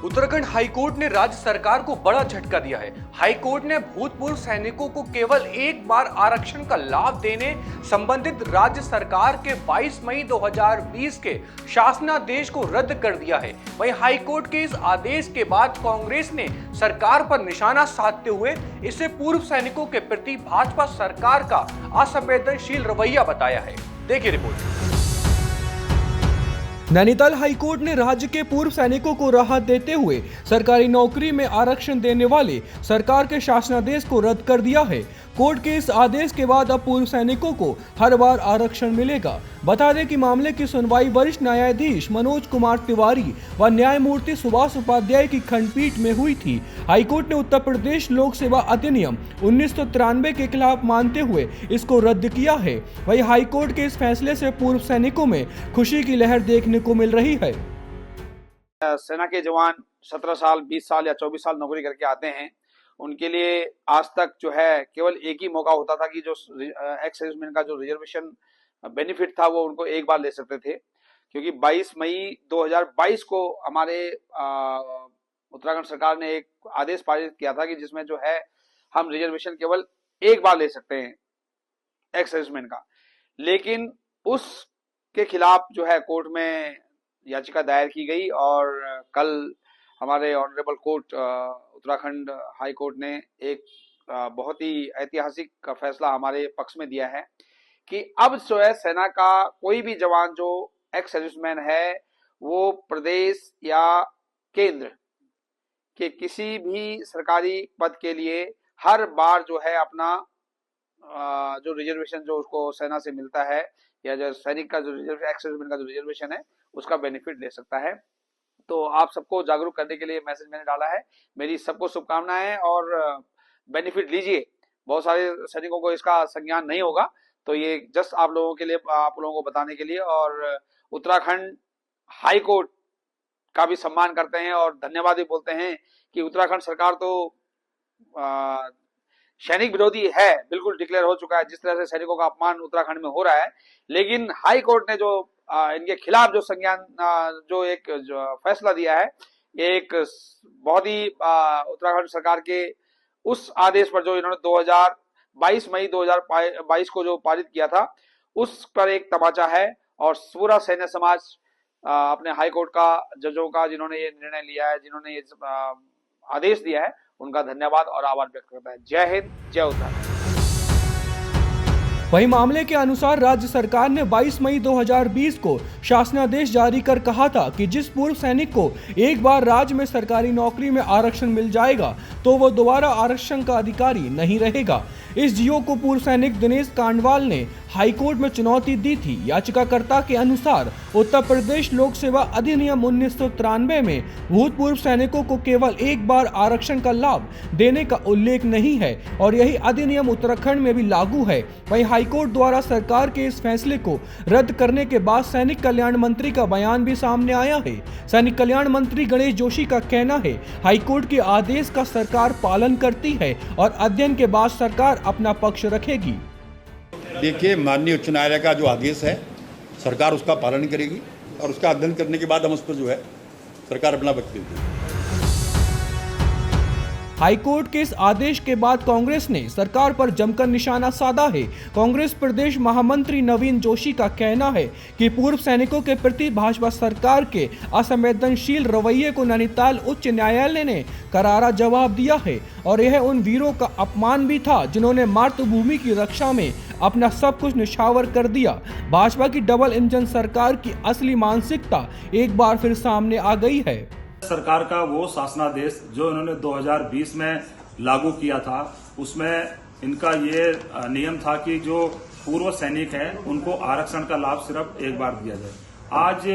Uttarakhand high court ने राज्य सरकार को बड़ा झटका दिया है। हाईकोर्ट ने भूतपूर्व सैनिकों को केवल एक बार आरक्षण का लाभ देने संबंधित राज्य सरकार के 22 मई 2020 के शासनादेश को रद्द कर दिया है। वहीं हाईकोर्ट के इस आदेश के बाद कांग्रेस ने सरकार पर निशाना साधते हुए इसे पूर्व सैनिकों के प्रति भाजपा सरकार का असंवेदनशील रवैया बताया है। देखिए रिपोर्ट। नैनीताल हाईकोर्ट ने राज्य के पूर्व सैनिकों को राहत देते हुए सरकारी नौकरी में आरक्षण देने वाले सरकार के शासनादेश को रद्द कर दिया है। कोर्ट के इस आदेश के बाद अब पूर्व सैनिकों को हर बार आरक्षण मिलेगा। बता दें कि मामले की सुनवाई वरिष्ठ न्यायाधीश मनोज कुमार तिवारी व न्यायमूर्ति सुभाष उपाध्याय की खंडपीठ में हुई थी। हाईकोर्ट ने उत्तर प्रदेश लोक सेवा अधिनियम 1993 के खिलाफ मानते हुए इसको रद्द किया है। वहीं हाईकोर्ट के इस फैसले से पूर्व सैनिकों में खुशी की लहर देखने को मिल रही है। सेना के जवान 17 साल, 20 साल या 24 साल नौकरी करके आते हैं, उनके लिए आज तक जो है केवल एक ही मौका होता था कि जो एक्स सर्विसमैन का जो रिजर्वेशन बेनिफिट था वो उनको एक बार ले सकते थे, क्योंकि 22 मई 2022 को हमारे उत्तराखंड सरकार ने एक आदेश पारित किया था कि जिसमें जो है हम रिजर्वेशन केवल एक बार ले सकते हैं एक्स सर्विसमैन का। लेकिन उसके खिलाफ जो है कोर्ट में याचिका दायर की गई और कल हमारे honourable court Uttarakhand high court ने एक बहुत ही ऐतिहासिक फैसला हमारे पक्ष में दिया है कि अब जो है सेना का कोई भी जवान जो एक्स सर्विसमैन है वो प्रदेश या केंद्र के किसी भी सरकारी पद के लिए हर बार जो है अपना जो रिजर्वेशन जो उसको सेना से मिलता है या जो सैनिक का जो एक्स सर्विसमैन का जो रिजर्वेशन है उसका बेनिफिट ले सकता है। तो आप सबको जागरूक करने के लिए मैसेज मैंने डाला है। मेरी सबको शुभकामनाएं और बेनिफिट लीजिए। बहुत सारे सैनिकों को इसका संज्ञान नहीं होगा, तो ये जस्ट आप लोगों के लिए, आप लोगों को बताने के लिए, और उत्तराखंड हाई कोर्ट का भी सम्मान करते हैं और धन्यवाद भी बोलते हैं कि उत्तराखंड सरकार तो सैनिक विरोधी है, बिल्कुल डिक्लेयर हो चुका है। जिस तरह से सैनिकों का अपमान उत्तराखंड में हो रहा है, लेकिन हाई कोर्ट ने जो इनके खिलाफ जो संज्ञान जो एक फैसला दिया है, एक बहुत ही उत्तराखंड सरकार के उस आदेश पर जो इन्होंने 22 मई 2022 को जो पारित किया था उस पर एक तमाचा है। और पूरा सैन्य समाज अपने हाई कोर्ट का जजों का, जिन्होंने ये निर्णय लिया है, जिन्होंने ये आदेश दिया है, उनका धन्यवाद और आभार व्यक्त करता है। जय हिंद, जय उत्तराखंड। वहीं मामले के अनुसार राज्य सरकार ने 22 मई 2020 को शासनादेश जारी कर कहा था कि जिस पूर्व सैनिक को एक बार राज्य में सरकारी नौकरी में आरक्षण मिल जाएगा तो वो दोबारा आरक्षण का अधिकारी नहीं रहेगा। इस जियो को पूर्व सैनिक दिनेश कांडवाल ने हाईकोर्ट में चुनौती दी थी। याचिकाकर्ता के अनुसार उत्तर प्रदेश लोक सेवा अधिनियम 1993 में भूतपूर्व सैनिकों को केवल एक बार आरक्षण का लाभ देने का उल्लेख नहीं है और यही अधिनियम उत्तराखंड में भी लागू है। वहीं हाईकोर्ट द्वारा सरकार के इस फैसले को रद्द करने के बाद सैनिक कल्याण मंत्री का बयान भी सामने आया है। सैनिक कल्याण मंत्री गणेश जोशी का कहना है, हाईकोर्ट के आदेश का सरकार पालन करती है और अध्ययन के बाद सरकार अपना पक्ष रखेगी। देखिए, माननीय उच्च न्यायालय का जो आदेश है सरकार उसका पालन करेगी और उसका अध्ययन करने के बाद हम उस पर जो है सरकार अपना वक्तव्य देगी। हाईकोर्ट के इस आदेश के बाद कांग्रेस ने सरकार पर जमकर निशाना साधा है। कांग्रेस प्रदेश महामंत्री नवीन जोशी का कहना है कि पूर्व सैनिकों के प्रति भाजपा सरकार के असंवेदनशील रवैये को नैनीताल उच्च न्यायालय ने करारा जवाब दिया है और यह उन वीरों का अपमान भी था जिन्होंने मातृभूमि की रक्षा में अपना सब कुछ निछावर कर दिया। भाजपा की डबल इंजन सरकार की असली मानसिकता एक बार फिर सामने आ गई है। सरकार का वो शासनादेश जो इन्होंने 2020 में लागू किया था, उसमें इनका ये नियम था कि जो पूर्व सैनिक हैं उनको आरक्षण का लाभ सिर्फ एक बार दिया जाए। आज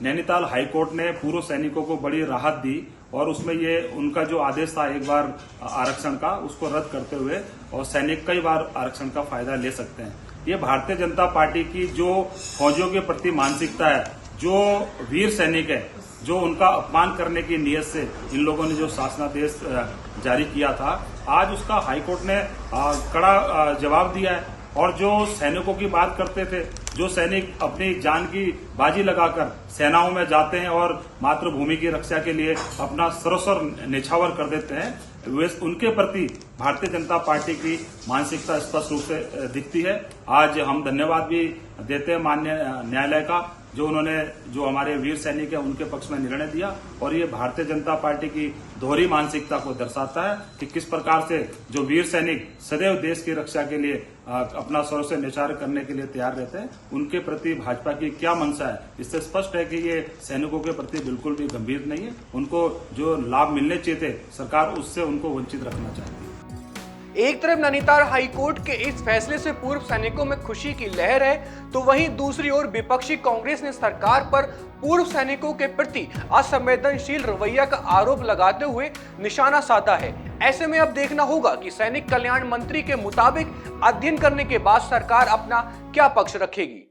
नैनीताल हाईकोर्ट ने पूर्व सैनिकों को बड़ी राहत दी और उसमें ये उनका जो आदेश था एक बार आरक्षण का, उसको रद्द करते हुए और सैनिक कई बार आरक्षण का फायदा ले सकते हैं। ये भारतीय जनता पार्टी की जो फौजियों के प्रति मानसिकता है, जो वीर सैनिक है, जो उनका अपमान करने की नीयत से इन लोगों ने जो शासनादेश जारी किया था, आज उसका हाईकोर्ट ने कड़ा जवाब दिया है। और जो सैनिकों की बात करते थे जो सैनिक अपनी जान की बाजी लगाकर सेनाओं में जाते हैं और मातृभूमि की रक्षा के लिए अपना सर्वस्व निछावर कर देते हैं, वे उनके प्रति भारतीय जनता पार्टी की मानसिकता स्पष्ट रूप से दिखती है। आज हम धन्यवाद भी देते हैं माननीय न्यायालय का, जो हमारे वीर सैनिक है उनके पक्ष में निर्णय दिया, और ये भारतीय जनता पार्टी की दोहरी मानसिकता को दर्शाता है कि किस प्रकार से जो वीर सैनिक सदैव देश की रक्षा के लिए अपना सर्वस्व निछावर करने के लिए तैयार रहते हैं, उनके प्रति भाजपा की क्या मंशा है। इससे स्पष्ट है कि ये सैनिकों के प्रति बिल्कुल भी गंभीर नहीं है। उनको जो लाभ मिलने चाहिए थे, सरकार उससे उनको वंचित रखना चाहती है। एक तरफ नैनीताल हाईकोर्ट के इस फैसले से पूर्व सैनिकों में खुशी की लहर है, तो वहीं दूसरी ओर विपक्षी कांग्रेस ने सरकार पर पूर्व सैनिकों के प्रति असंवेदनशील रवैया का आरोप लगाते हुए निशाना साधा है। ऐसे में अब देखना होगा कि सैनिक कल्याण मंत्री के मुताबिक अध्ययन करने के बाद सरकार अपना क्या पक्ष रखेगी।